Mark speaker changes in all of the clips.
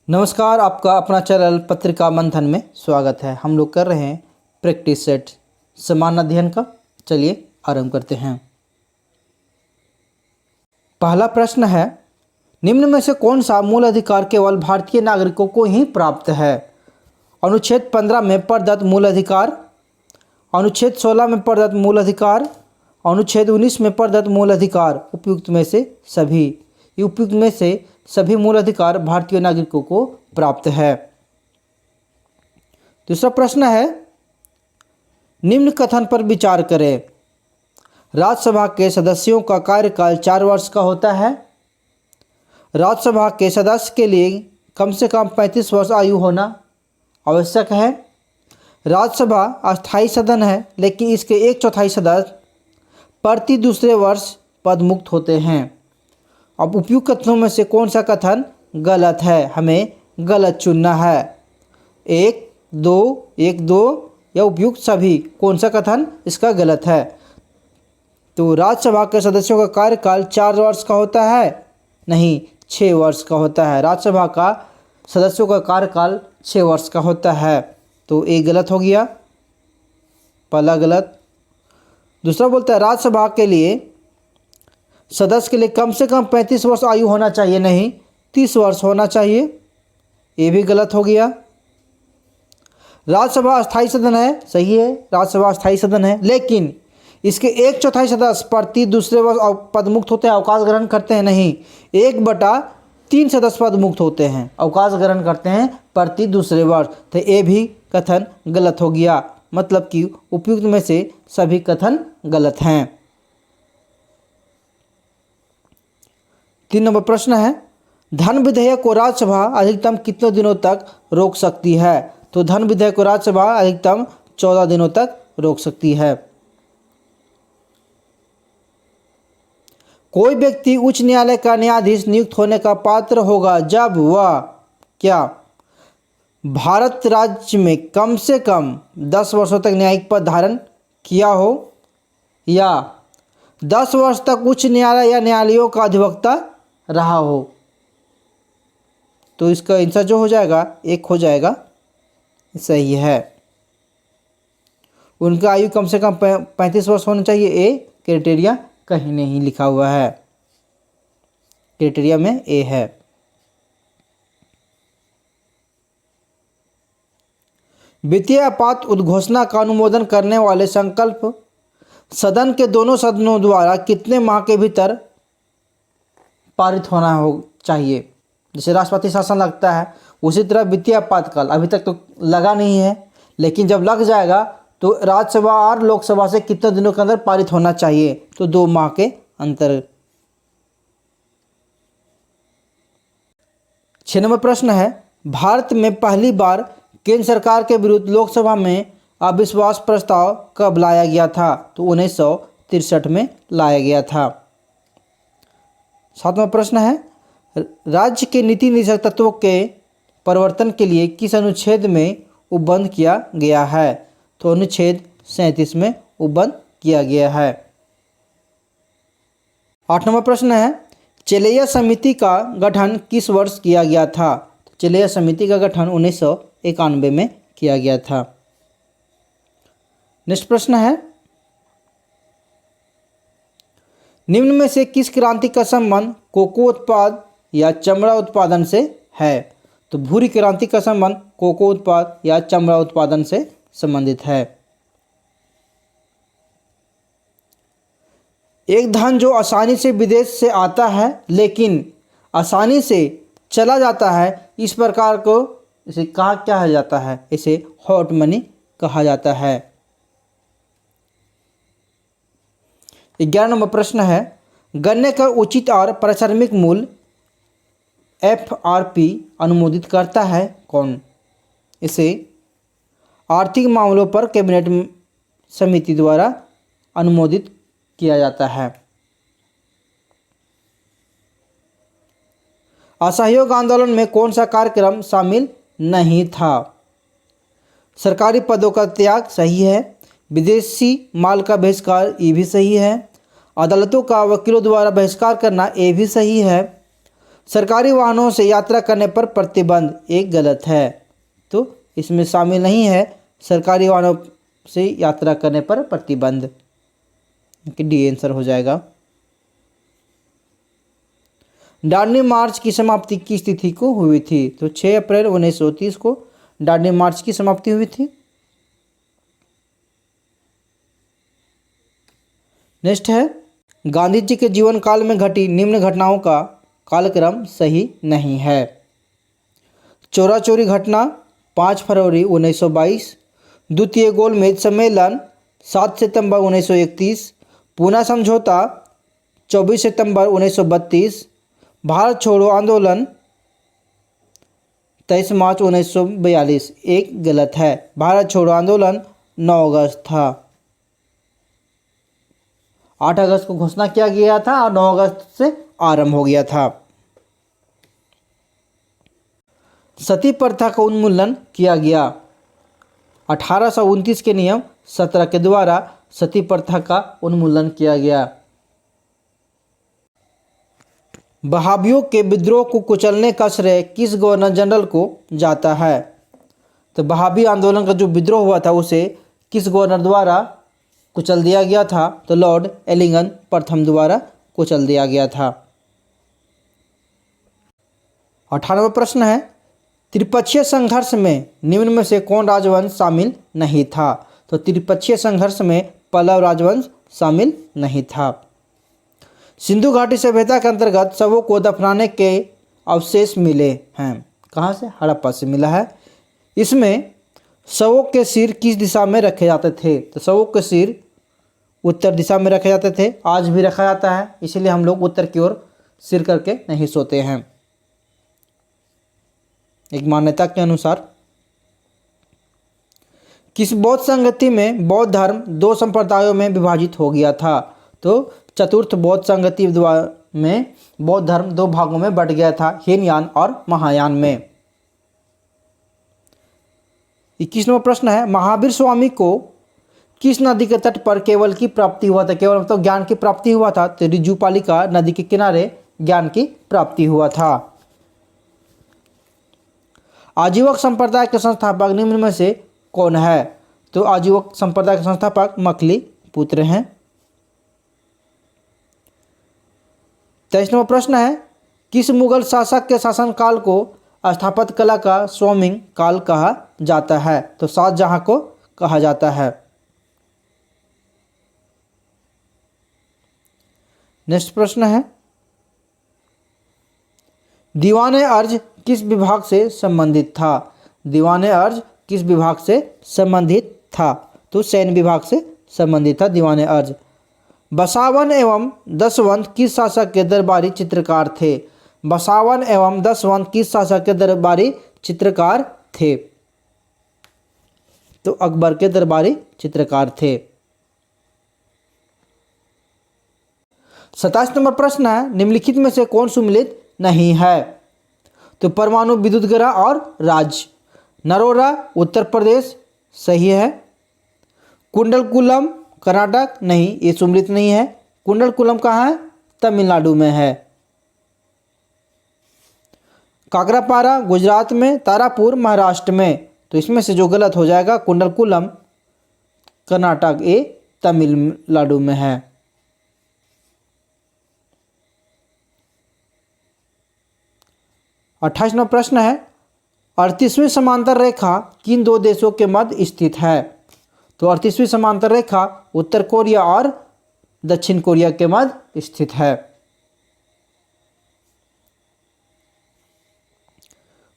Speaker 1: नमस्कार, आपका अपना चैनल पत्रिका मंथन में स्वागत है। हम लोग कर रहे हैं प्रैक्टिस सेट समान अध्ययन का। चलिए आरंभ करते हैं। पहला प्रश्न है, निम्न में से कौन सा मूल अधिकार केवल भारतीय नागरिकों को ही प्राप्त है? अनुच्छेद 15 में प्रदत्त मूल अधिकार, अनुच्छेद 16 में प्रदत्त मूल अधिकार, अनुच्छेद 19 में प्रदत्त मूल अधिकार, उपयुक्त में से सभी। ये उपयुक्त में से सभी मूल अधिकार भारतीय नागरिकों को प्राप्त है। दूसरा प्रश्न है, निम्न कथन पर विचार करें। राज्यसभा के सदस्यों का कार्यकाल 4 वर्ष का होता है। राज्यसभा के सदस्य के लिए कम से कम 35 वर्ष आयु होना आवश्यक है। राज्यसभा अस्थायी सदन है, लेकिन इसके 1/4 सदस्य प्रति दूसरे वर्ष पद मुक्त होते हैं। अब उपयुक्त कथनों में से कौन सा कथन गलत है? हमें गलत चुनना है। 1, 2 या उपयुक्त सभी, कौन सा कथन इसका गलत है? तो राज्यसभा के सदस्यों का कार्यकाल 4 वर्ष का होता है, नहीं 6 वर्ष का होता है। राज्यसभा का सदस्यों का कार्यकाल 6 वर्ष का होता है, तो ये गलत हो गया, पहला गलत। दूसरा बोलता है राज्यसभा के लिए सदस्य के लिए कम से कम 35 वर्ष आयु होना चाहिए, नहीं 30 वर्ष होना चाहिए, ये भी गलत हो गया। राज्यसभा अस्थायी सदन है, सही है, राज्यसभा अस्थायी सदन है, लेकिन इसके 1/4 सदस्य प्रति दूसरे वर्ष पद मुक्त होते हैं, अवकाश ग्रहण करते हैं, नहीं 1/3 सदस्य पद मुक्त होते हैं, अवकाश ग्रहण करते हैं प्रति दूसरे वर्ष, तो ये भी कथन गलत हो गया। मतलब कि उपयुक्त में से सभी कथन गलत हैं। 3 नंबर प्रश्न है, धन विधेयक को राज्यसभा अधिकतम कितने दिनों तक रोक सकती है? तो धन विधेयक को राज्यसभा अधिकतम 14 दिनों तक रोक सकती है। कोई व्यक्ति उच्च न्यायालय का न्यायाधीश नियुक्त होने का पात्र होगा जब वह क्या भारत राज्य में कम से कम 10 वर्षों तक न्यायिक पद धारण किया हो, या 10 वर्ष तक उच्च न्यायालय या न्यायालयों का अधिवक्ता रहा हो। तो इसका आंसर जो हो जाएगा, एक हो जाएगा, सही है। उनका आयु कम से कम 35 वर्ष होना चाहिए, ए क्राइटेरिया कहीं नहीं लिखा हुआ है, क्राइटेरिया में ए है। वित्तीय आपात उद्घोषणा का अनुमोदन करने वाले संकल्प सदन के दोनों सदनों द्वारा कितने माह के भीतर पारित होना हो चाहिए? जैसे राष्ट्रपति शासन लगता है, उसी तरह वित्तीय आपातकाल अभी तक तो लगा नहीं है, लेकिन जब लग जाएगा तो राज्यसभा और लोकसभा से कितने दिनों के अंदर पारित होना चाहिए? तो 2 माह के अंतर। 6 नंबर प्रश्न है, भारत में पहली बार केंद्र सरकार के विरुद्ध लोकसभा में अविश्वास प्रस्ताव कब लाया गया था? तो 1963 में लाया गया था। 7वां प्रश्न है, राज्य के नीति निर्देशक तत्वों के परिवर्तन के लिए किस अनुच्छेद में उपबंध किया गया है? तो अनुच्छेद 37 में उपबंध किया गया है। 8 नंबर प्रश्न है, चेलैया समिति का गठन किस वर्ष किया गया था? चेलैया समिति का गठन 1991 में किया गया था। नेक्स्ट प्रश्न है, निम्न में से किस क्रांति का संबंध कोको उत्पाद या चमड़ा उत्पादन से है? तो भूरी क्रांति का संबंध कोको उत्पाद या चमड़ा उत्पादन से संबंधित है। एक धन जो आसानी से विदेश से आता है लेकिन आसानी से चला जाता है, इस प्रकार को इसे कहा जाता है? इसे हॉट मनी कहा जाता है। 11 नंबर प्रश्न है, गन्ने का उचित और प्रासंगिक मूल्य FRP अनुमोदित करता है कौन? इसे आर्थिक मामलों पर कैबिनेट समिति द्वारा अनुमोदित किया जाता है। असहयोग आंदोलन में कौन सा कार्यक्रम शामिल नहीं था? सरकारी पदों का त्याग, सही है। विदेशी माल का बहिष्कार, ये भी सही है। अदालतों का वकीलों द्वारा बहिष्कार करना, ये भी सही है। सरकारी वाहनों से यात्रा करने पर प्रतिबंध, एक गलत है। तो इसमें शामिल नहीं है सरकारी वाहनों से यात्रा करने पर प्रतिबंध, कि डी आंसर हो जाएगा। दांडी मार्च की समाप्ति किस तिथि को हुई थी? तो 6 अप्रैल 1930 को दांडी मार्च की समाप्ति हुई थी। नेक्स्ट है, गांधी जी के जीवन काल में घटी निम्न घटनाओं का कालक्रम सही नहीं है। चोरा चोरी घटना 5 फरवरी 1922, द्वितीय गोलमेज सम्मेलन 7 सितंबर 1931, पूना समझौता 24 सितंबर 1932, भारत छोड़ो आंदोलन 23 मार्च 1942, एक गलत है। भारत छोड़ो आंदोलन 9 अगस्त था। 8 अगस्त को घोषणा किया गया था और 9 अगस्त से आरंभ हो गया था। सती प्रथा का उन्मूलन किया गया। 1829 के नियम 17 के द्वारा सती प्रथा का उन्मूलन किया गया। बहाबियों के विद्रोह को कुचलने का श्रेय किस गवर्नर जनरल को जाता है? तो बहाबी आंदोलन का जो विद्रोह हुआ था उसे किस गवर्नर द्वारा कुचल दिया गया था? तो लॉर्ड एलिंगन प्रथम द्वारा कुचल दिया गया था। 98वां प्रश्न है, त्रिपक्षीय संघर्ष में निम्न में से कौन राजवंश शामिल नहीं था? तो त्रिपक्षीय संघर्ष में पल्लव राजवंश शामिल नहीं था। सिंधु घाटी सभ्यता के अंतर्गत शवों को दफनाने के अवशेष मिले हैं। कहाँ से? हड़प्पा से मिला है। इसमें शवों के सिर किस दिशा में रखे जाते थे? तो शवों के सिर उत्तर दिशा में रखे जाते थे। आज भी रखा जाता है, इसलिए हम लोग उत्तर की ओर सिर करके नहीं सोते हैं, एक मान्यता के अनुसार। किस बौद्ध संगति में बौद्ध धर्म 2 संप्रदायों में विभाजित हो गया था? तो चतुर्थ बौद्ध संगति में बौद्ध धर्म 2 भागों में बट गया था, हीनयान और महायान में। 21वां प्रश्न है, महावीर स्वामी को किस नदी के तट पर केवल की प्राप्ति हुआ था? केवल मतलब ज्ञान की प्राप्ति हुआ था। तो रिजुपालिका नदी के किनारे ज्ञान की प्राप्ति हुआ था। आजीवक संप्रदाय के संस्थापक निम्न में से कौन है? तो आजीवक संप्रदाय के संस्थापक मकली पुत्र हैं। 23वां प्रश्न है, किस मुगल शासक के शासनकाल को स्थापत्य कला का स्वर्णिम काल कहा जाता है? तो शाहजहां को कहा जाता है। नेक्स्ट प्रश्न है, दीवाने अर्ज किस विभाग से संबंधित था? दीवाने अर्ज किस विभाग से संबंधित था? तो सैन्य विभाग से संबंधित था दीवाने अर्ज। बसावन एवं दसवंत किस शासक के दरबारी चित्रकार थे? बसावन एवं दसवंत किस शासक के दरबारी चित्रकार थे? तो अकबर के दरबारी चित्रकार थे। 27 नंबर प्रश्न है, निम्नलिखित में से कौन सुमिलित नहीं है? तो परमाणु विद्युत गृह और राज्य। नरोरा उत्तर प्रदेश सही है। कुंडलकुलम कर्नाटक नहीं, ये सुमिलित नहीं है। कुंडलकुलम कहाँ है? तमिलनाडु में है। काकरापारा गुजरात में, तारापुर महाराष्ट्र में। तो इसमें से जो गलत हो जाएगा कुंडलकुलम कर्नाटक, ये तमिलनाडु में है। 28वां प्रश्न है, 38वीं समांतर रेखा किन 2 देशों के मध्य स्थित है? तो 38वीं समांतर रेखा उत्तर कोरिया और दक्षिण कोरिया के मध्य स्थित है।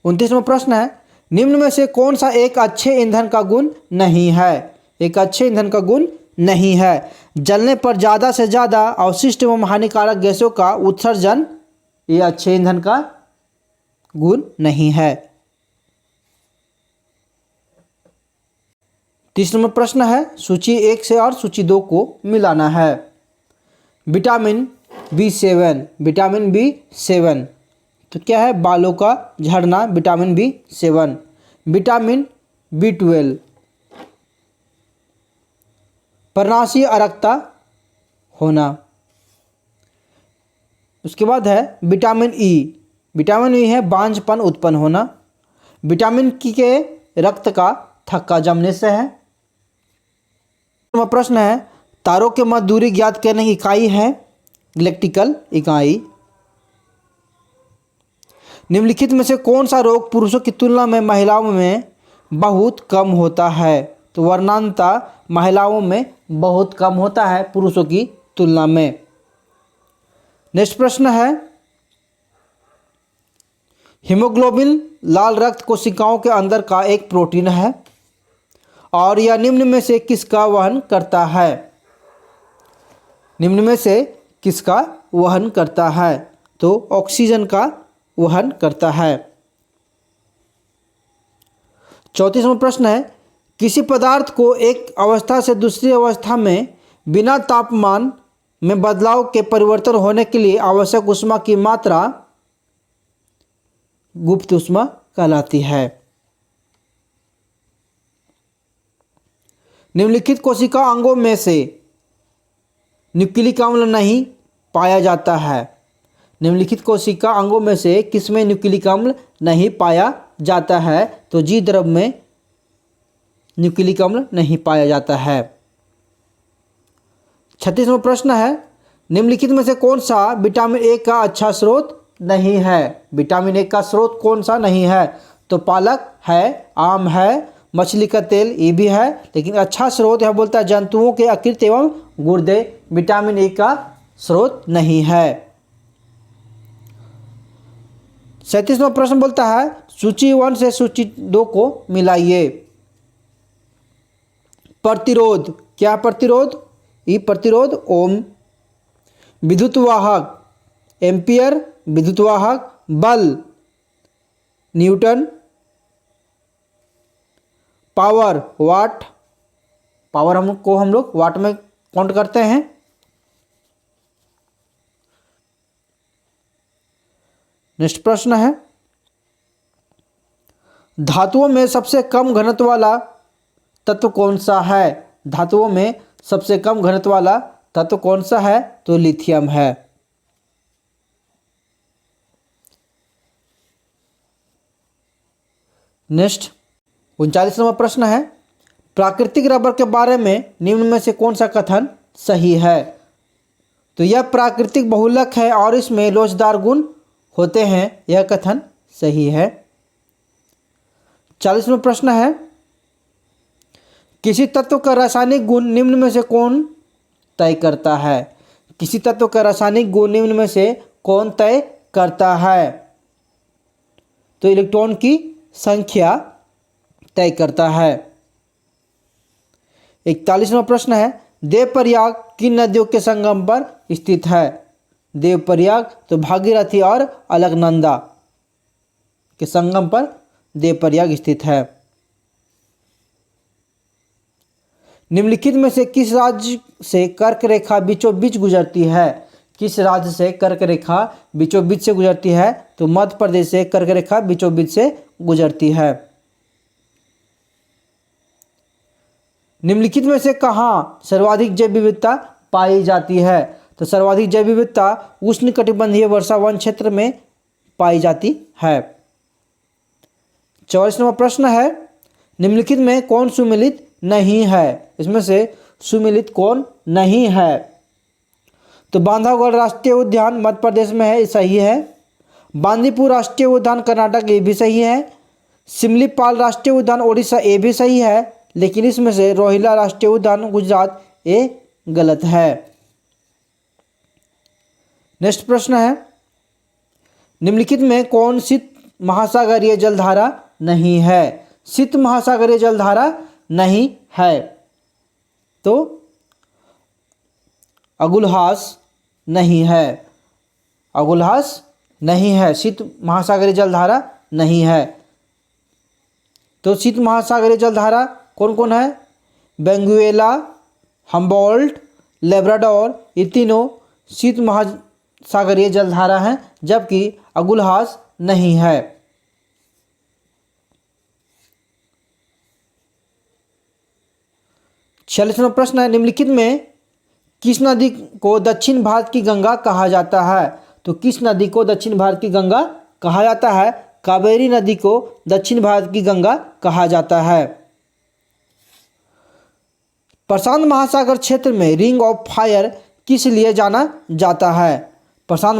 Speaker 1: 29वां प्रश्न है, निम्न में से कौन सा एक अच्छे ईंधन का गुण नहीं है? एक अच्छे ईंधन का गुण नहीं है। जलने पर ज़्यादा से ज़्यादा अवशिष्ट एवं हानिकारक गैसों का उत्सर्जन, ये अच्छे ईंधन का गुण नहीं है। 30 नंबर प्रश्न है, सूची 1 से और सूची 2 को मिलाना है। विटामिन B7, विटामिन B7 तो क्या है? बालों का झड़ना, विटामिन B7। विटामिन B12 पर्णाशीय अरक्ता होना। उसके बाद है विटामिन E, विटामिन बी है बांझपन उत्पन्न होना। विटामिन के रक्त का थक्का जमने से है। प्रश्न है तारों के मध्य दूरी ज्ञात करने की इकाई है इलेक्ट्रिकल इकाई। निम्नलिखित में से कौन सा रोग पुरुषों की तुलना में महिलाओं में बहुत कम होता है? तो वर्णांता महिलाओं में बहुत कम होता है पुरुषों की तुलना में। नेक्स्ट प्रश्न है हीमोग्लोबिन लाल रक्त कोशिकाओं के अंदर का एक प्रोटीन है और यह निम्न में से किसका वहन करता है? निम्न में से किसका वहन करता है? तो ऑक्सीजन का वहन करता है। 34वां प्रश्न है किसी पदार्थ को एक अवस्था से दूसरी अवस्था में बिना तापमान में बदलाव के परिवर्तन होने के लिए आवश्यक ऊष्मा की मात्रा गुप्त ऊष्मा कहलाती है। निम्नलिखित कोशिका अंगों में से न्यूक्लिक अम्ल नहीं पाया जाता है। निम्नलिखित कोशिका अंगों में से किसमें न्यूक्लिक अम्ल नहीं पाया जाता है? तो जी द्रव में न्यूक्लिक अम्ल नहीं पाया जाता है। 36वां प्रश्न है निम्नलिखित में से कौन सा विटामिन ए का अच्छा स्रोत नहीं है? विटामिन ए का स्रोत कौन सा नहीं है? तो पालक है, आम है, मछली का तेल ये भी है, लेकिन अच्छा स्रोत यह बोलता है जंतुओं के यकृत एवं गुर्दे विटामिन ए का स्रोत नहीं है। 37वां प्रश्न बोलता है सूची 1 से सूची 2 को मिलाइए। प्रतिरोध क्या? प्रतिरोध ई प्रतिरोध ओम। विद्युत वाहक एम्पियर, विद्युत वाहक बल न्यूटन, पावर वाट, पावर हम लोग वाट में काउंट करते हैं। नेक्स्ट प्रश्न है धातुओं में सबसे कम घनत्व वाला तत्व कौन सा है? धातुओं में सबसे कम घनत्व वाला तत्व कौन सा है? तो लिथियम है। नेक्स्ट 39वां प्रश्न है प्राकृतिक रबर के बारे में निम्न में से कौन सा कथन सही है? तो यह प्राकृतिक बहुलक है और इसमें लोचदार गुण होते हैं, यह कथन सही है। 40वां प्रश्न है किसी तत्व का रासायनिक गुण निम्न में से कौन तय करता है? किसी तत्व का रासायनिक गुण निम्न में से कौन तय करता है? तो इलेक्ट्रॉन की संख्या तय करता है। 41वां प्रश्न है देवप्रयाग किन नदियों के संगम पर स्थित है? देवप्रयाग तो भागीरथी और अलकनंदा के संगम पर देवप्रयाग स्थित है। निम्नलिखित में से किस राज्य से कर्क रेखा बीचों बीच गुजरती है? किस राज्य से कर्क रेखा बीचों बीच से गुजरती है? तो मध्य प्रदेश से कर्क रेखा बीचों बीच से गुजरती है। निम्नलिखित में से कहाँ सर्वाधिक जैव विविधता पाई जाती है? तो सर्वाधिक जैव विविधता उष्णकटिबंधीय वर्षा वन क्षेत्र में पाई जाती है। 44वां प्रश्न है निम्नलिखित में कौन सुमेलित नहीं है? इसमें से सुमेलित कौन नहीं है? तो बांधवगढ़ राष्ट्रीय उद्यान मध्य प्रदेश में है, सही है। बांदीपुर राष्ट्रीय उद्यान कर्नाटक, ये भी सही है। सिमलीपाल राष्ट्रीय उद्यान ओडिशा, ये भी सही है, लेकिन इसमें से रोहिला राष्ट्रीय उद्यान गुजरात, ये गलत है। नेक्स्ट प्रश्न है निम्नलिखित में कौन शीत महासागरीय जलधारा नहीं है? शीत महासागरीय जलधारा नहीं है तो अगुलहास नहीं है, अगुलहास नहीं है, शीत महासागरीय जलधारा नहीं है। तो शीत महासागरीय जलधारा कौन कौन है? बेंगुएला, हम्बोल्ट, लेब्राडोर, ये तीनों शीत महासागरीय जलधारा हैं, जबकि अगुलहास नहीं है। छियालीसवां प्रश्न है निम्नलिखित में किस नदी को दक्षिण भारत की गंगा कहा जाता है? तो किस नदी को दक्षिण भारत की गंगा कहा जाता है? कावेरी नदी को दक्षिण भारत की गंगा कहा जाता है। प्रशांत महासागर क्षेत्र में रिंग ऑफ फायर किस लिए जाना जाता है? प्रशांत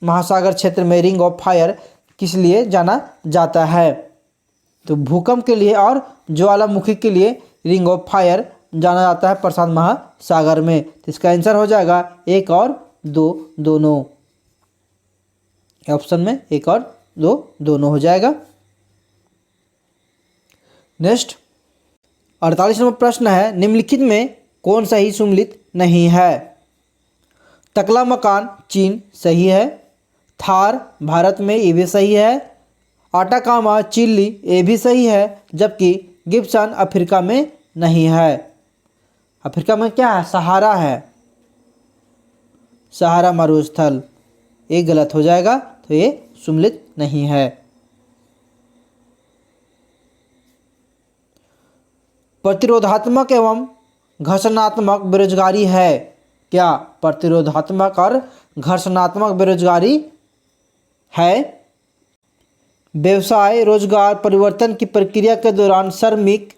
Speaker 1: महासागर क्षेत्र में रिंग ऑफ फायर किस लिए जाना जाता है? तो भूकंप के लिए और ज्वालामुखी के लिए रिंग ऑफ फायर जाना जाता है प्रशांत महासागर में। तो इसका आंसर हो जाएगा 1 और 2 दोनों। ऑप्शन में 1 और 2 दोनों हो जाएगा। नेक्स्ट 48 नंबर प्रश्न है, निम्नलिखित में कौन सा ही सम्मिलित नहीं है? तकलामकान चीन सही है, थार भारत में ये भी सही है, आटाकामा चिली ये भी सही है, जबकि गिब्सन अफ्रीका में नहीं है। अफ्रीका में क्या है? सहारा है, सहारा मरुस्थल, ये गलत हो जाएगा, तो ये सम्मिलित नहीं है। प्रतिरोधात्मक एवं घर्षणात्मक बेरोजगारी है क्या? प्रतिरोधात्मक और घर्षणात्मक बेरोजगारी है व्यवसाय रोजगार परिवर्तन की प्रक्रिया के दौरान श्रमिक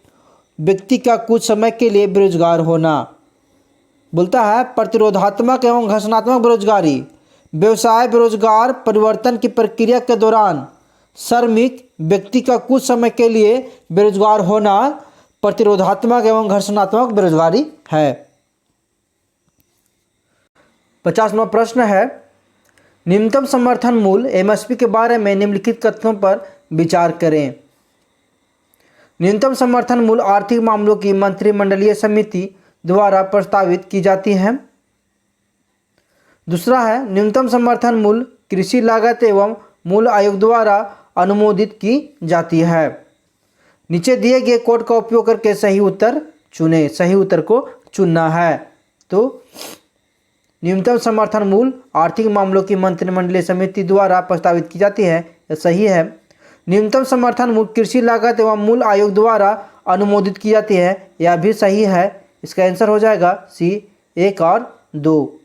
Speaker 1: व्यक्ति का कुछ समय के लिए बेरोजगार होना। बोलता है प्रतिरोधात्मक एवं घर्षणात्मक बेरोजगारी व्यवसाय बेरोजगार परिवर्तन की प्रक्रिया के दौरान श्रमिक व्यक्ति का कुछ समय के लिए बेरोजगार होना प्रतिरोधात्मक एवं घर्षणात्मक बेरोजगारी है। 50वां प्रश्न है, न्यूनतम समर्थन मूल्य एमएसपी के बारे में निम्नलिखित कथनों पर विचार करें। न्यूनतम समर्थन मूल्य आर्थिक मामलों की मंत्रिमंडलीय समिति द्वारा प्रस्तावित की जाती है। दूसरा है, न्यूनतम समर्थन मूल्य कृषि लागत एवं मूल्य आयोग द्वारा अनुमोदित की जाती है। नीचे दिए गए कोड का उपयोग करके सही उत्तर चुनें। सही उत्तर को चुनना है। तो न्यूनतम समर्थन मूल्य आर्थिक मामलों की मंत्रिमंडलीय समिति द्वारा प्रस्तावित की जाती है, यह सही है। न्यूनतम समर्थन मूल्य कृषि लागत एवं मूल्य आयोग द्वारा अनुमोदित की जाती है, यह भी सही है। इसका आंसर हो जाएगा सी 1 और 2।